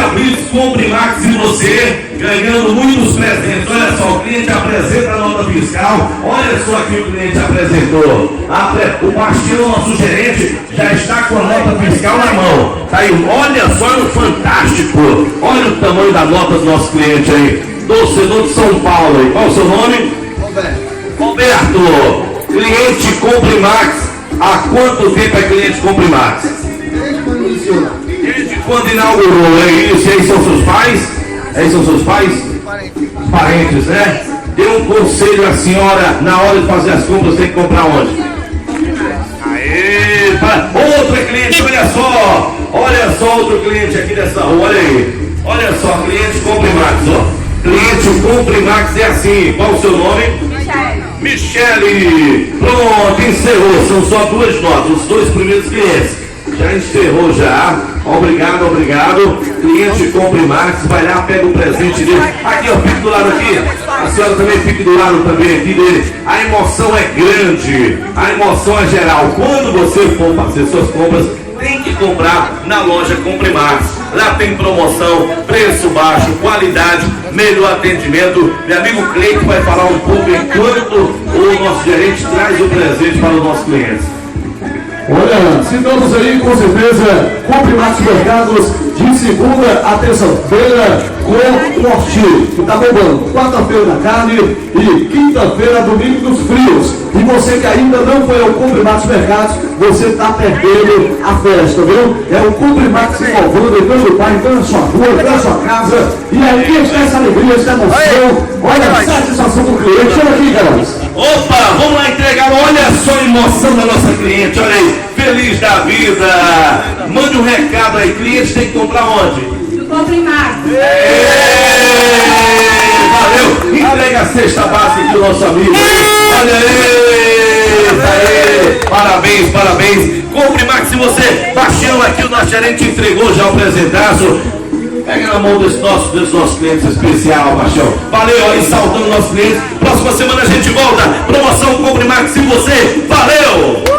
Olha, Blitz, compre Max e você ganhando muitos presentes. Olha só, o cliente apresenta a nota fiscal. Olha só aqui o cliente apresentou. O Bastião, nosso gerente, já está com a nota fiscal na mão. Tá aí, olha só, é um fantástico. Olha o tamanho da nota do nosso cliente aí. Torcedor de São Paulo aí. Qual o seu nome? Roberto. Cliente Compre Max. Há quanto tempo é cliente Compre Max? Desde quando inaugurou, é isso? E aí são seus pais? Aí são seus pais? Parentes, né? Dê um conselho à senhora, na hora de fazer as compras, tem que comprar onde? Aê! Outra cliente, olha só! Olha só outro cliente aqui dessa rua, olha aí. Olha só, cliente Compre Max, ó. Cliente Compre Max é assim. Qual o seu nome? Michele. Pronto, encerrou. São só duas notas, os dois primeiros clientes. Já encerrou já. Obrigado, obrigado. Cliente Compre Max, vai lá, pega o presente dele. Aqui, ó, fique do lado aqui. A senhora também fique do lado também aqui dele. A emoção é grande, a emoção é geral. Quando você for fazer suas compras, tem que comprar na loja Compre Max. Lá tem promoção, preço baixo, qualidade, melhor atendimento. Meu amigo Cleiton vai falar um pouco enquanto o nosso gerente traz o presente para os nossos clientes. Olha, citamos aí com certeza Compre Max Mercados de segunda a terça-feira com corte, que tá bombando. Quarta-feira da carne e quinta-feira, domingo dos frios. E você que ainda não foi ao Compre Max Mercados, você tá perdendo a festa, viu? É o Compre Max se envolvendo, entrando no pai, entrando na sua rua, entrando na sua casa. E aí está essa alegria, essa emoção. Olha a satisfação do cliente. Chama aqui, galera. Opa, vamos lá entregar. Olha só a emoção da nossa cliente. Olha aí, feliz da vida. Mande um recado aí, cliente tem que comprar onde? No Compre Max. Valeu, entrega a cesta básica aqui o nosso amigo. Olha aí, parabéns, parabéns. Compre Max, se você baixou aqui, o nosso gerente entregou já o presentaço. Pega na mão desse nosso cliente especial, Baixão. Valeu aí, saudando nossos clientes. Próxima semana a gente volta. Promoção Compre Max, se você. Valeu!